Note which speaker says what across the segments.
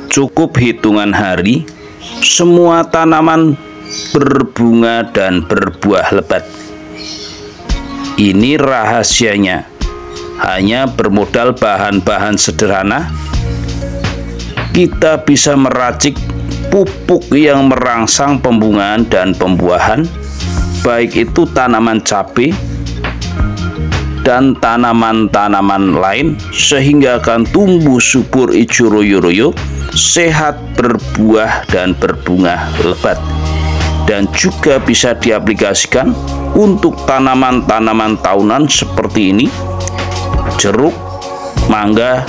Speaker 1: Cukup hitungan hari, semua tanaman berbunga dan berbuah lebat. Ini rahasianya, hanya bermodal bahan-bahan sederhana, kita bisa meracik pupuk yang merangsang pembungaan dan pembuahan, baik itu tanaman cabai dan tanaman-tanaman lain, sehingga akan tumbuh subur hijau royo-royo, sehat, berbuah dan berbunga lebat. Dan juga bisa diaplikasikan untuk tanaman-tanaman tahunan seperti ini, jeruk, mangga,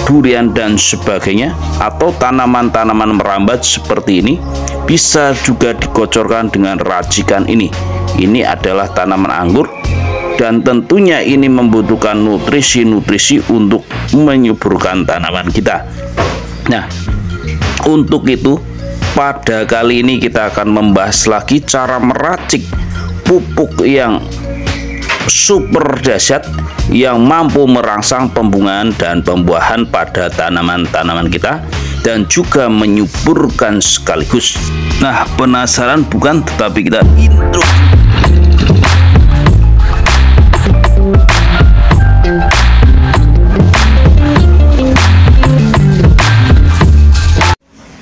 Speaker 1: durian dan sebagainya, atau tanaman-tanaman merambat seperti ini bisa juga dikocorkan dengan racikan ini. Ini adalah tanaman anggur, dan tentunya ini membutuhkan nutrisi-nutrisi untuk menyuburkan tanaman kita. Nah, untuk itu pada kali ini kita akan membahas lagi cara meracik pupuk yang super dahsyat yang mampu merangsang pembungaan dan pembuahan pada tanaman-tanaman kita dan juga menyuburkan sekaligus. Nah, penasaran bukan? Tetapi kita intro.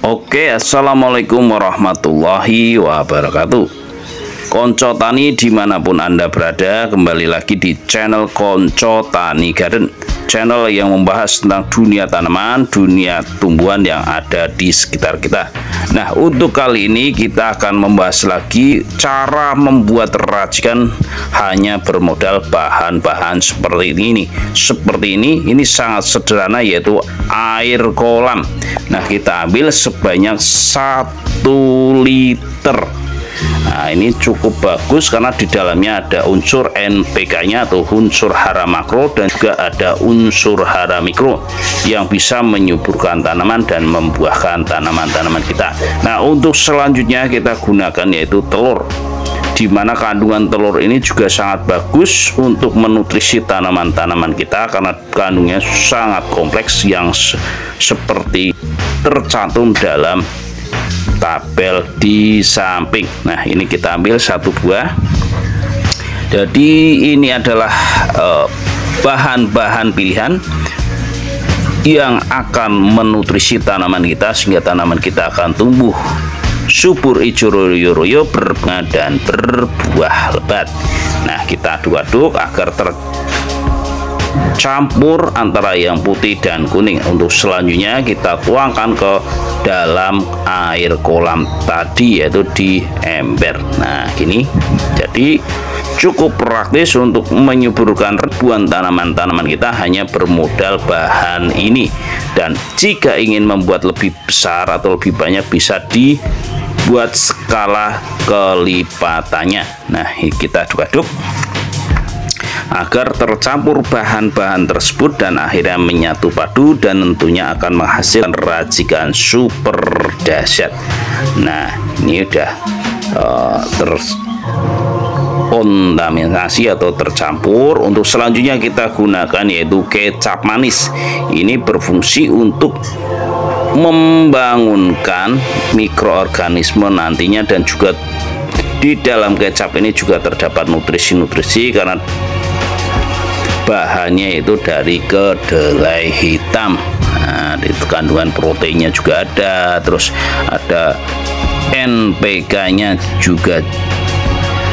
Speaker 1: Oke, assalamualaikum warahmatullahi wabarakatuh. Konco Tani dimanapun Anda berada, kembali lagi di channel Konco Tani Garden, channel yang membahas tentang dunia tanaman, dunia tumbuhan yang ada di sekitar kita. Nah, untuk kali ini kita akan membahas lagi cara membuat racikan hanya bermodal bahan-bahan seperti ini. Ini sangat sederhana, yaitu air kolam. Nah, kita ambil sebanyak 1 liter. Nah, ini cukup bagus karena di dalamnya ada unsur NPK-nya atau unsur hara makro, dan juga ada unsur hara mikro yang bisa menyuburkan tanaman dan membuahkan tanaman-tanaman kita. Nah, untuk selanjutnya kita gunakan yaitu telur, di mana kandungan telur ini juga sangat bagus untuk menutrisi tanaman-tanaman kita karena kandungnya sangat kompleks yang seperti tercantum dalam tabel di samping. Nah, ini kita ambil 1 buah. Jadi ini adalah bahan-bahan pilihan yang akan menutrisi tanaman kita sehingga tanaman kita akan tumbuh subur hijau royo-royo, berbunga dan berbuah lebat. Nah, kita aduk-aduk agar tercampur antara yang putih dan kuning. Untuk selanjutnya kita tuangkan ke dalam air kolam tadi, yaitu di ember. Nah, gini. Jadi cukup praktis untuk menyuburkan ribuan tanaman-tanaman kita hanya bermodal bahan ini. Dan jika ingin membuat lebih besar atau lebih banyak, bisa dibuat skala kelipatannya. Nah, kita aduk-aduk agar tercampur bahan-bahan tersebut dan akhirnya menyatu padu, dan tentunya akan menghasilkan racikan super dahsyat. Nah, ini udah terkontaminasi atau tercampur. Untuk selanjutnya kita gunakan yaitu kecap manis. Ini berfungsi untuk membangunkan mikroorganisme nantinya, dan juga di dalam kecap ini juga terdapat nutrisi-nutrisi karena bahannya itu dari kedelai hitam. Nah, itu kandungan proteinnya juga ada, terus ada NPK-nya juga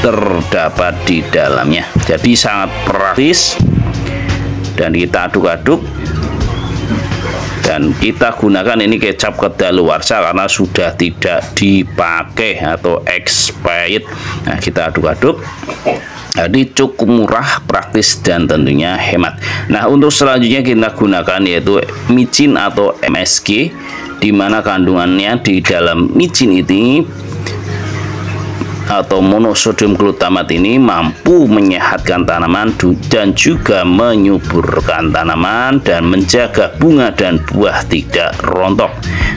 Speaker 1: terdapat di dalamnya. Jadi sangat praktis, dan kita aduk-aduk, dan kita gunakan ini kecap kedaluarsa karena sudah tidak dipakai atau expired. Nah, kita aduk-aduk. Jadi cukup murah, praktis, dan tentunya hemat. Nah, untuk selanjutnya kita gunakan yaitu micin atau MSG, di mana kandungannya di dalam micin ini atau monosodium glutamat ini mampu menyehatkan tanaman dan juga menyuburkan tanaman dan menjaga bunga dan buah tidak rontok.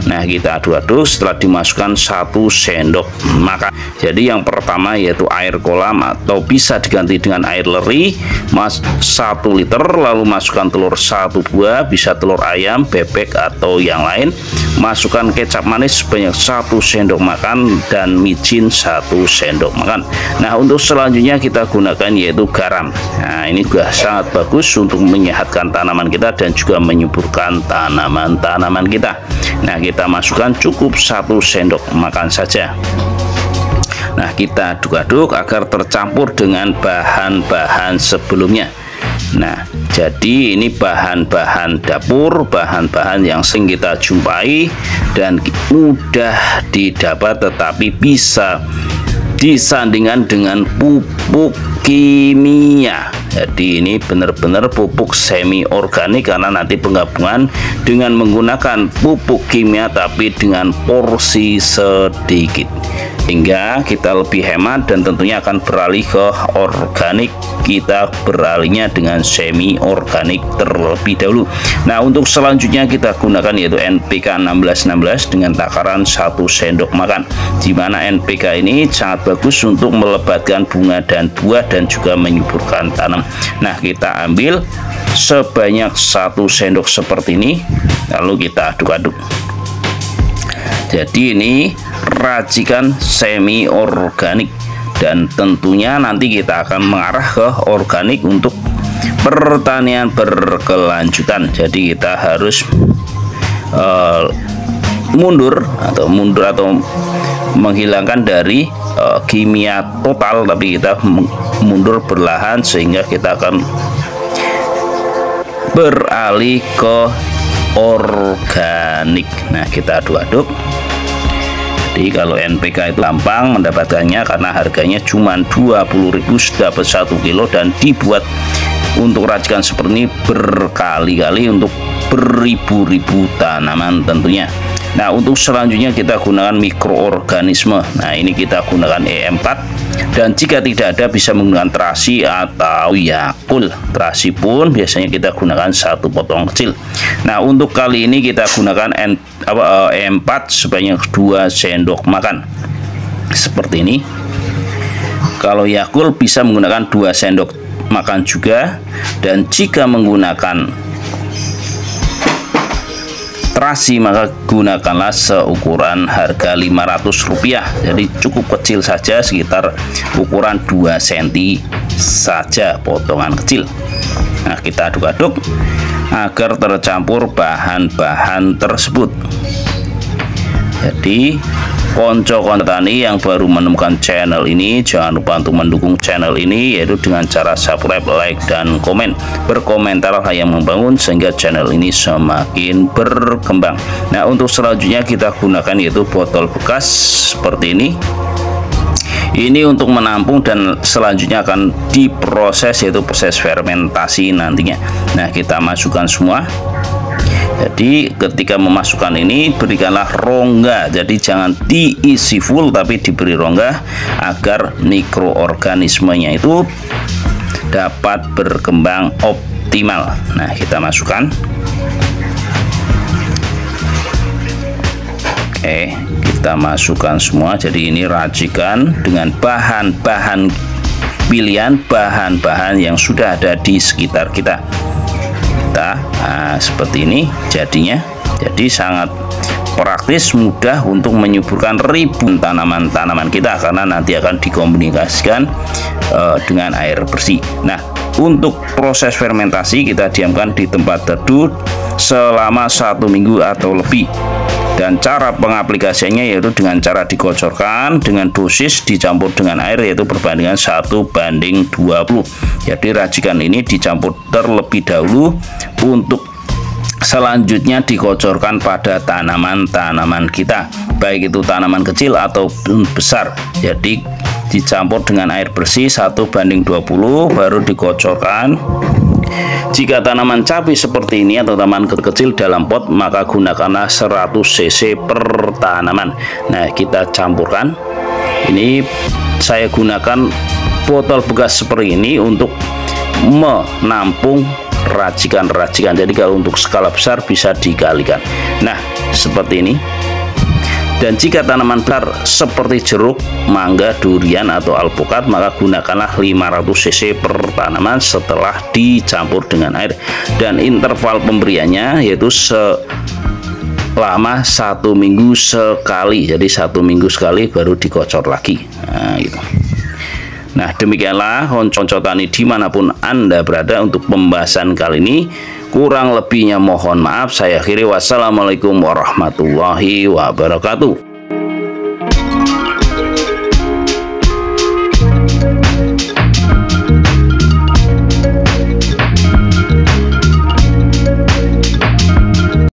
Speaker 1: Nah, kita aduk-aduk. Setelah dimasukkan 1 sendok makan. Jadi yang pertama yaitu air kolam atau bisa diganti dengan air leri 1 liter, lalu masukkan telur 1 buah, bisa telur ayam, bebek atau yang lain. Masukkan kecap manis sebanyak 1 sendok makan dan micin 1 sendok makan. Nah, untuk selanjutnya kita gunakan yaitu garam. Nah, ini juga sangat bagus untuk menyehatkan tanaman kita dan juga menyuburkan tanaman-tanaman kita. Nah, kita masukkan cukup 1 sendok makan saja. Nah, kita aduk-aduk agar tercampur dengan bahan-bahan sebelumnya. Nah, jadi ini bahan-bahan dapur, bahan-bahan yang sering kita jumpai dan mudah didapat, tetapi bisa disandingkan dengan pupuk kimia. Jadi ini benar-benar pupuk semi organik, karena nanti penggabungan dengan menggunakan pupuk kimia tapi dengan porsi sedikit, hingga kita lebih hemat dan tentunya akan beralih ke organik. Kita beralihnya dengan semi organik terlebih dahulu. Nah, untuk selanjutnya kita gunakan yaitu NPK 1616 dengan takaran 1 sendok makan, di mana NPK ini sangat bagus untuk melebatkan bunga dan buah dan juga menyuburkan tanam. Nah, kita ambil sebanyak 1 sendok seperti ini, lalu kita aduk-aduk. Jadi ini racikan semi organik, dan tentunya nanti kita akan mengarah ke organik untuk pertanian berkelanjutan. Jadi kita harus mundur atau menghilangkan dari kimia total, tapi kita mundur perlahan sehingga kita akan beralih ke organik. Nah, kita aduk-aduk. Jadi kalau NPK itu gampang mendapatkannya karena harganya cuma 20.000 dapat 1 kilo, dan dibuat untuk racikan seperti ini berkali-kali untuk beribu-ribu tanaman tentunya. Nah, untuk selanjutnya kita gunakan mikroorganisme. Nah, ini kita gunakan E4, dan jika tidak ada bisa menggunakan terasi atau Yakult. Terasi pun biasanya kita gunakan 1 potong kecil. Nah, untuk kali ini kita gunakan E4 sebanyak 2 sendok makan seperti ini. Kalau Yakult bisa menggunakan 2 sendok makan juga, dan jika menggunakan terasi maka gunakanlah seukuran harga Rp500. Jadi cukup kecil saja, sekitar ukuran 2 cm saja, potongan kecil. Nah, kita aduk-aduk agar tercampur bahan-bahan tersebut. Jadi konco-konco tani yang baru menemukan channel ini, jangan lupa untuk mendukung channel ini yaitu dengan cara subscribe, like, dan komen. Berkomentar yang membangun sehingga channel ini semakin berkembang. Nah, untuk selanjutnya kita gunakan yaitu botol bekas seperti ini. Ini untuk menampung dan selanjutnya akan diproses, yaitu proses fermentasi nantinya. Nah, kita masukkan semua. Jadi ketika memasukkan ini berikanlah rongga, jadi jangan diisi full tapi diberi rongga agar mikroorganismenya itu dapat berkembang optimal. Nah, kita masukkan. Oke, kita masukkan semua. Jadi ini racikan dengan bahan-bahan pilihan, bahan-bahan yang sudah ada di sekitar kita. Nah, seperti ini jadinya. Jadi sangat praktis, mudah untuk menyuburkan ribuan tanaman-tanaman kita karena nanti akan dikomunikasikan dengan air bersih. Nah, untuk proses fermentasi kita diamkan di tempat teduh selama 1 minggu atau lebih. Dan cara pengaplikasiannya yaitu dengan cara dikocorkan dengan dosis dicampur dengan air yaitu perbandingan 1:20. Jadi racikan ini dicampur terlebih dahulu untuk selanjutnya dikocorkan pada tanaman-tanaman kita, baik itu tanaman kecil ataupun besar. Jadi dicampur dengan air bersih 1:20 baru dikocorkan. Jika tanaman cabai seperti ini atau tanaman kecil dalam pot, maka gunakanlah 100 cc per tanaman. Nah, kita campurkan. Ini saya gunakan botol bekas seperti ini untuk menampung racikan-racikan. Jadi kalau untuk skala besar bisa dikalikan. Nah, seperti ini. Dan jika tanaman besar seperti jeruk, mangga, durian, atau alpukat, maka gunakanlah 500 cc per tanaman setelah dicampur dengan air. Dan interval pemberiannya yaitu selama 1 minggu sekali. Jadi 1 minggu sekali baru dikocor lagi. Nah, gitu. Nah, demikianlah konco tani dimanapun Anda berada untuk pembahasan kali ini. Kurang lebihnya mohon maaf. Saya akhiri. Wassalamualaikum warahmatullahi wabarakatuh.